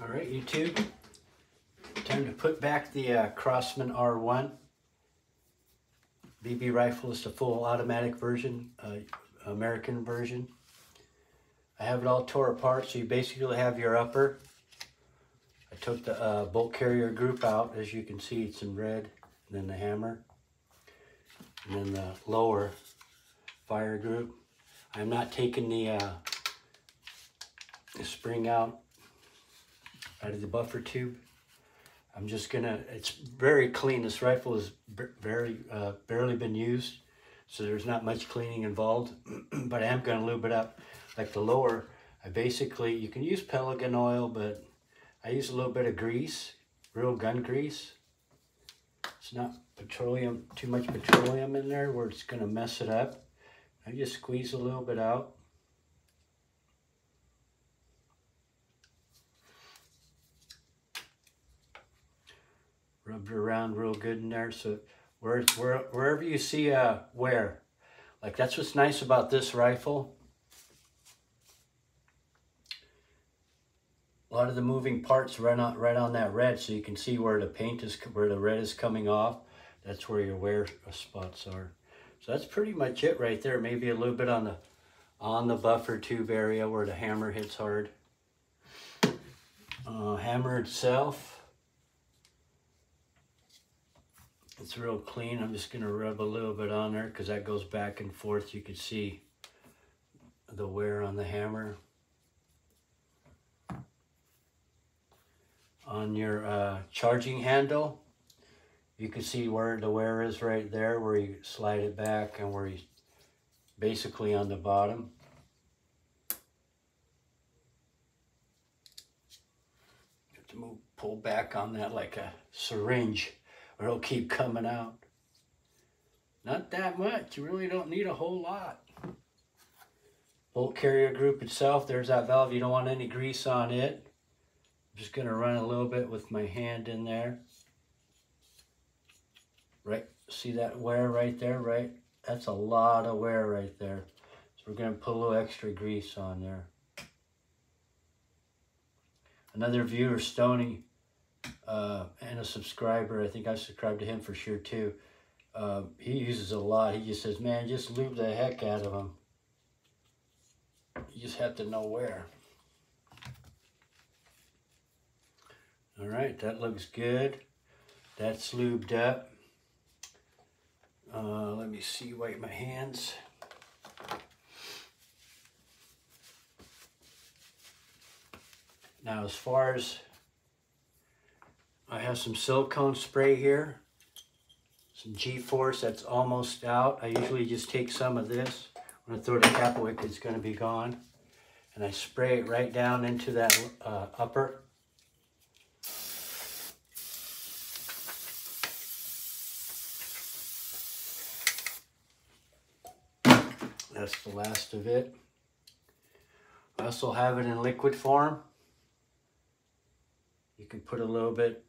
All right, YouTube, time to put back the Crosman R1 BB rifle. It's the full automatic version, American version. I have it all tore apart, so you basically have your upper. I took the bolt carrier group out, as you can see, it's in red, and then the hammer, and then the lower fire group. I'm not taking the spring out of the buffer tube. I'm just gonna, it's very clean. This rifle is barely been used, so there's not much cleaning involved, but I am gonna lube it up. Like the lower, I basically, you can use Pelican oil, but I use a little bit of grease, real gun grease. It's not petroleum, too much petroleum in there where it's gonna mess it up. I just squeeze a little bit out. Rub it around real good in there, so wherever you see wear, like that's what's nice about this rifle. A lot of the moving parts right on that red, so you can see where the paint is, where the red is coming off. That's where your wear spots are. So that's pretty much it right there. Maybe a little bit on the buffer tube area where the hammer hits hard. Hammer itself, it's real clean. I'm just gonna rub a little bit on there because that goes back and forth. You can see the wear on the hammer. On your charging handle, you can see where the wear is right there, where you slide it back and where you basically on the bottom. You have to pull back on that like a syringe, or it'll keep coming out. Not that much. You really don't need a whole lot. Bolt carrier group itself, there's that valve. You don't want any grease on it. I'm just going to run a little bit with my hand in there. Right, see that wear right there, right? That's a lot of wear right there. So we're going to put a little extra grease on there. Another viewer, Stoney, and a subscriber, I think I subscribed to him for sure too. He uses it a lot. He just says, man, just lube the heck out of them. You just have to know where. All right, that looks good. That's lubed up. Let me see, wipe my hands. Now, as far as, I have some silicone spray here, some G-Force that's almost out. I usually just take some of this. When I throw the cap away, it's going to be gone. And I spray it right down into that upper. That's the last of it. I also have it in liquid form. You can put a little bit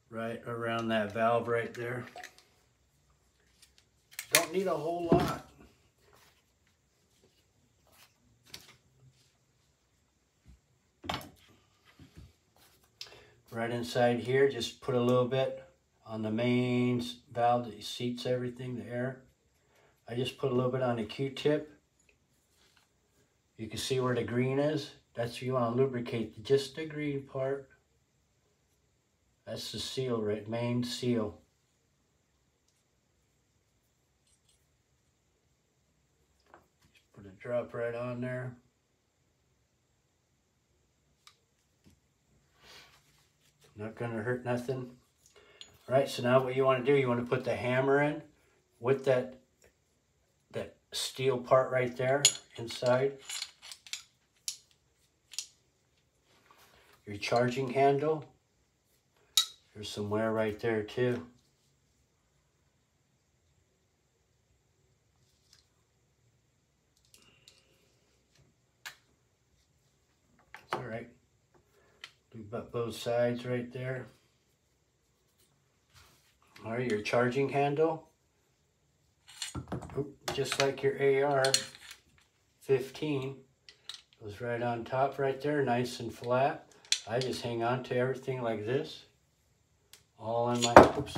right around that valve right there. Don't need a whole lot. Right inside here, just put a little bit on the main valve that seats everything, the air. I just put a little bit on a Q-tip. You can see where the green is. That's where you want to lubricate just the green part. That's the seal, right? Main seal. Just put a drop right on there. Not going to hurt nothing. All right, so now what you want to do, you want to put the hammer in with that steel part right there inside. Your charging handle. There's some wear right there too. It's all right. Lube up both sides right there. All right, your charging handle. Just like your AR-15, goes right on top right there, nice and flat. I just hang on to everything like this. All in my, oops.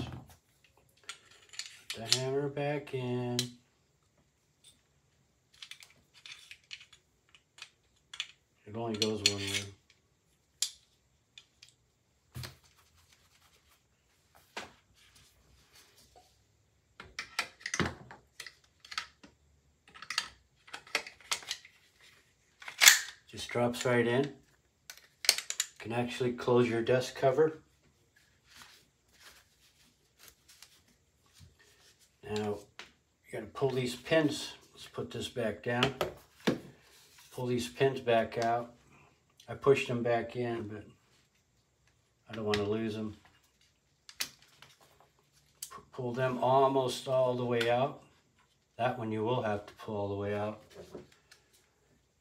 Put the hammer back in. It only goes one way. Just drops right in. You can actually close your dust cover. Now, you gotta pull these pins. Let's put this back down. Pull these pins back out. I pushed them back in, but I don't want to lose them. Pull them almost all the way out. That one you will have to pull all the way out.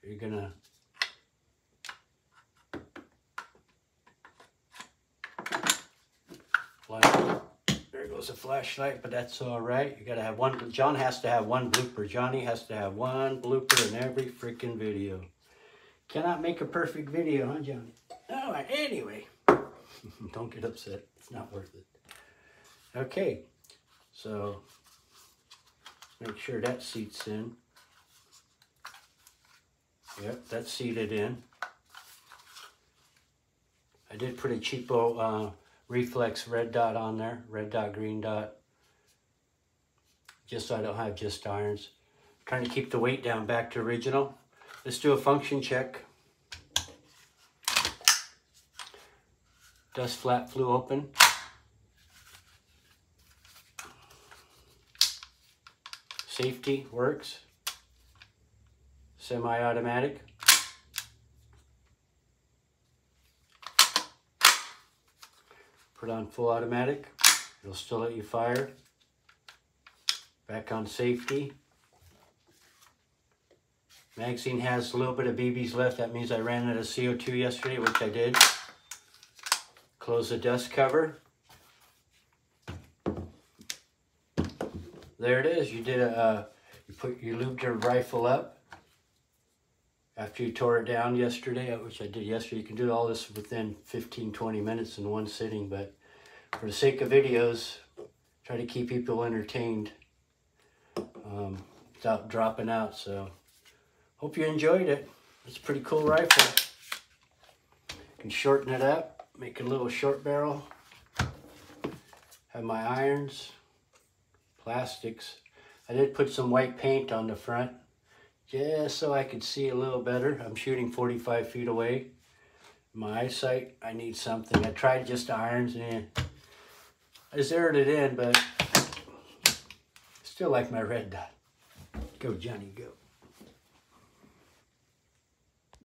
You're gonna there goes a flashlight, but that's all right. You gotta have one. John has to have one blooper. Johnny has to have one blooper in every freaking video. Cannot make a perfect video, huh, Johnny? All right, anyway. Don't get upset. It's not worth it. Okay, so make sure that seats in. Yep, that's seated in. I did put a cheapo reflex red dot on there, red dot, green dot, just so I don't have just irons. I'm trying to keep the weight down back to original. Let's do a function check. Dust flap flew open. Safety works. Semi-automatic. Put on full automatic. It'll still let you fire. Back on safety. Magazine has a little bit of BBs left. That means I ran out of CO2 yesterday, which I did. Close the dust cover. There it is. You did a you lubed your rifle up after you tore it down yesterday, which I did yesterday. You can do all this within 15-20 minutes in one sitting, but for the sake of videos, try to keep people entertained without dropping out. So hope you enjoyed it. It's a pretty cool rifle. You can shorten it up, make a little short barrel. Have my irons, plastics. I did put some white paint on the front just so I could see a little better. I'm shooting 45 feet away. My eyesight, I need something. I tried just irons and I zeroed it in, but still like my red dot. Go, Johnny, go.